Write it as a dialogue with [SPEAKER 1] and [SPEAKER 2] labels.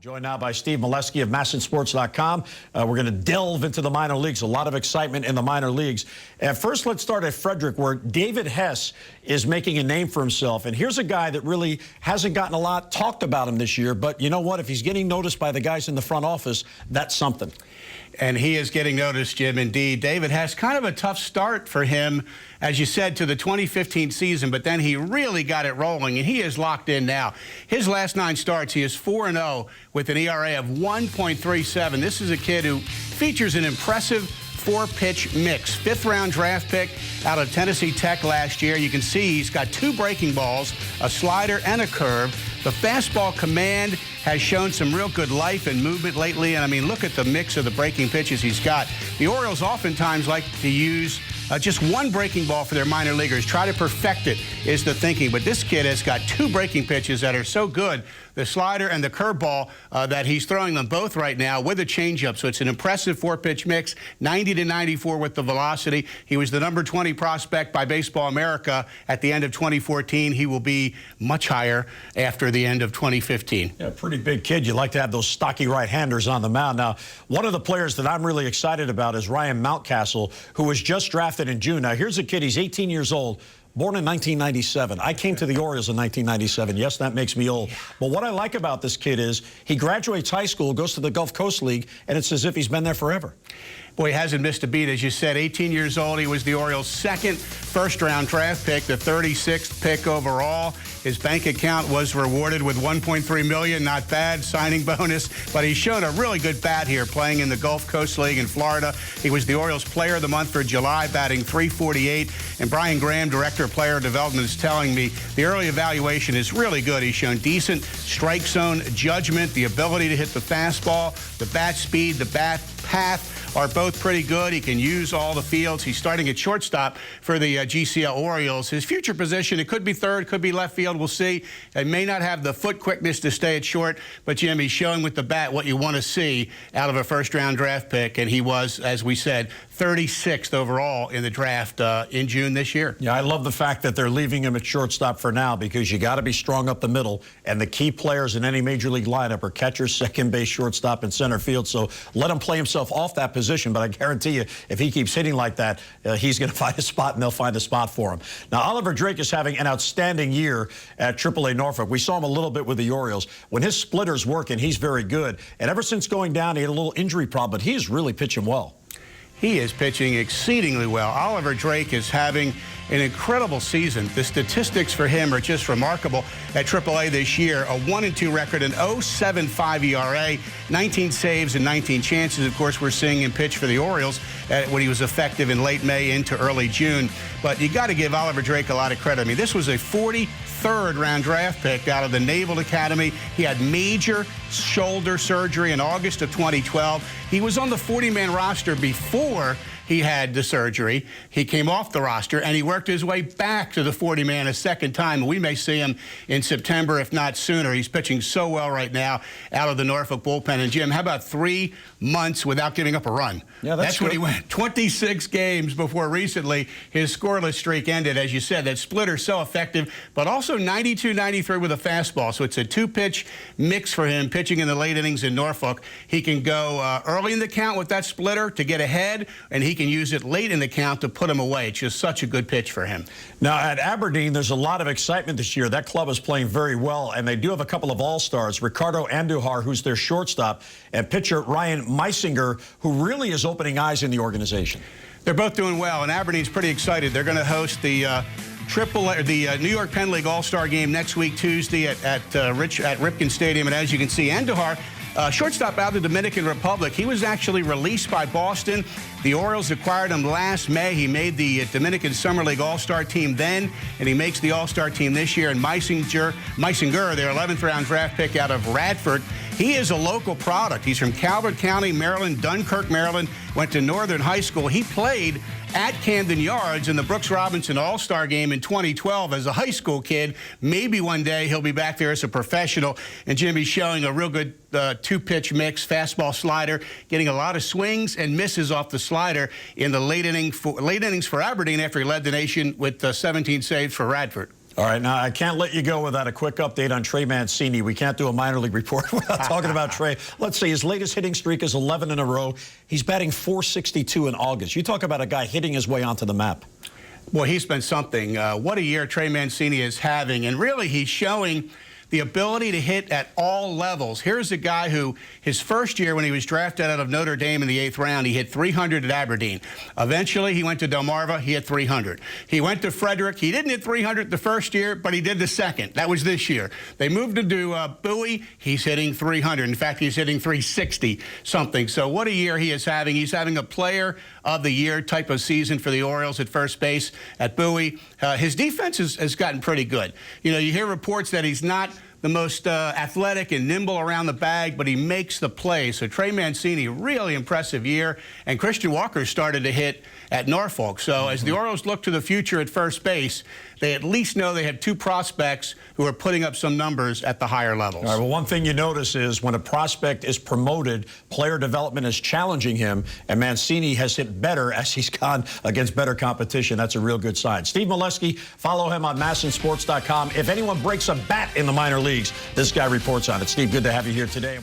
[SPEAKER 1] Joined now by Steve Melewski of MASNsports.com. We're going to delve into the minor leagues. A lot of excitement in the minor leagues. And first, let's start at Frederick, where David Hess is making a name for himself. And here's a guy that really hasn't gotten a lot talked about him this year. But you know what? If he's getting noticed by the guys in the front office, that's something.
[SPEAKER 2] And he is getting noticed, Jim, indeed. David Hess, kind of a tough start for him, as you said, to the 2015 season, but then he really got it rolling, and he is locked in now. His last 9 starts, he is 4-0 with an ERA of 1.37. This is a kid who features an impressive 4-pitch mix. 5th-round draft pick out of Tennessee Tech last year. You can see he's got 2 breaking balls, a slider and a curve. The fastball command has shown some real good life and movement lately. And, I mean, look at the mix of the breaking pitches he's got. The Orioles oftentimes like to use just 1 breaking ball for their minor leaguers. Try to perfect it is the thinking. But this kid has got 2 breaking pitches that are so good, the slider and the curveball, that he's throwing them both right now with a changeup. So it's an impressive 4-pitch mix, 90 to 94 with the velocity. He was the number 20 prospect by Baseball America at the end of 2014. He will be much higher after the end of 2015.
[SPEAKER 1] Yeah, pretty big kid. You like to have those stocky right-handers on the mound. Now, one of the players that I'm really excited about is Ryan Mountcastle, who was just drafted in June. Now, here's a kid. He's 18 years old. Born in 1997. I came to the Orioles in 1997. Yes, that makes me old. But what I like about this kid is he graduates high school, goes to the Gulf Coast League, and it's as if he's been there forever.
[SPEAKER 2] Boy, he hasn't missed a beat. As you said, 18 years old. He was the Orioles' 2nd first-round draft pick, the 36th pick overall. His bank account was rewarded with $1.3 million. Not bad signing bonus. But he's shown a really good bat here, playing in the Gulf Coast League in Florida. He was the Orioles' Player of the Month for July, batting .348. And Brian Graham, Director of Player Development, is telling me the early evaluation is really good. He's shown decent strike zone judgment, the ability to hit the fastball, the bat speed, the bat path are both pretty good. He can use all the fields. He's starting at shortstop for the GCL Orioles. His future position, it could be third, could be left field. We'll see. He may not have the foot quickness to stay at short, but, Jim, he's showing with the bat what you want to see out of a first-round draft pick, and he was, as we said, 36th overall in the draft in June this year.
[SPEAKER 1] Yeah, I love the fact that they're leaving him at shortstop for now, because you got to be strong up the middle, and the key players in any major league lineup are catchers, second base, shortstop, and center field. So let him play himself off that position, but I guarantee you, if he keeps hitting like that, he's going to find a spot, and they'll find a spot for him. Now, Oliver Drake is having an outstanding year at AAA Norfolk. We saw him a little bit with the Orioles. When his splitter's working, he's very good. And ever since going down, he had a little injury problem, but he's really pitching well.
[SPEAKER 2] He is pitching exceedingly well. Oliver Drake is having an incredible season. The statistics for him are just remarkable at AAA this year. A 1-2 record, an 0.75 ERA, 19 saves and 19 chances. Of course, we're seeing him pitch for the Orioles when he was effective in late May into early June. But you got to give Oliver Drake a lot of credit. I mean, this was a 43rd-round draft pick out of the Naval Academy. He had major shoulder surgery in August of 2012. He was on the 40-man roster before he had the surgery. He came off the roster, and he worked his way back to the 40-man a second time. We may see him in September, if not sooner. He's pitching so well right now out of the Norfolk bullpen. And, Jim, how about 3 months without giving up a run?
[SPEAKER 1] Yeah, that's
[SPEAKER 2] what he went. 26 games before recently his scoreless streak ended. As you said, that splitter so effective, but also 92-93 with a fastball. So it's a 2-pitch mix for him, pitching in the late innings in Norfolk. He can go early in the count with that splitter to get ahead, and he can use it late in the count to put him away. It's just such a good pitch for him.
[SPEAKER 1] Now, at Aberdeen, there's a lot of excitement this year. That club is playing very well, and they do have a couple of all-stars. Ricardo Andujar, who's their shortstop, and pitcher Ryan Meisinger, who really is opening eyes in the organization.
[SPEAKER 2] They're both doing well, and Aberdeen's pretty excited. They're going to host the New York Penn League All-Star Game next week, Tuesday at Ripken Stadium. And as you can see, Andujar, shortstop out of the Dominican Republic, he was actually released by Boston. The Orioles acquired him last May. He made the Dominican Summer League All-Star team then, and he makes the All-Star team this year. And Meisinger, their 11th-round draft pick out of Radford, he is a local product. He's from Calvert County, Maryland, Dunkirk, Maryland, went to Northern High School. He played at Camden Yards in the Brooks Robinson All-Star Game in 2012 as a high school kid. Maybe one day he'll be back there as a professional. And Jimmy's showing a real good 2-pitch mix, fastball slider, getting a lot of swings and misses off the slider in the late innings for Aberdeen after he led the nation with 17 saves for Radford.
[SPEAKER 1] All right, now I can't let you go without a quick update on Trey Mancini. We can't do a minor league report without talking about Trey. Let's see, his latest hitting streak is 11 in a row. He's batting .462 in August. You talk about a guy hitting his way onto the map.
[SPEAKER 2] Well, he's been something. What a year Trey Mancini is having, and really he's showing the ability to hit at all levels. Here's a guy who, his first year when he was drafted out of Notre Dame in the 8th round, he hit 300 at Aberdeen. Eventually, he went to Delmarva, he hit 300. He went to Frederick, he didn't hit 300 the first year, but he did the second. That was this year. They moved him to Bowie, he's hitting 300. In fact, he's hitting 360 something. So what a year he is having. He's having a player of the year type of season for the Orioles at first base at Bowie. His defense has gotten pretty good. You know, you hear reports that he's not the most athletic and nimble around the bag, but he makes the play. So Trey Mancini, really impressive year. And Christian Walker started to hit at Norfolk. So as the Orioles look to the future at first base, they at least know they have two prospects who are putting up some numbers at the higher levels.
[SPEAKER 1] All right, well, one thing you notice is when a prospect is promoted, player development is challenging him, and Mancini has hit better as he's gone against better competition. That's a real good sign. Steve Melewski, follow him on MASNsports.com. If anyone breaks a bat in the minor leagues, this guy reports on it. Steve, good to have you here today.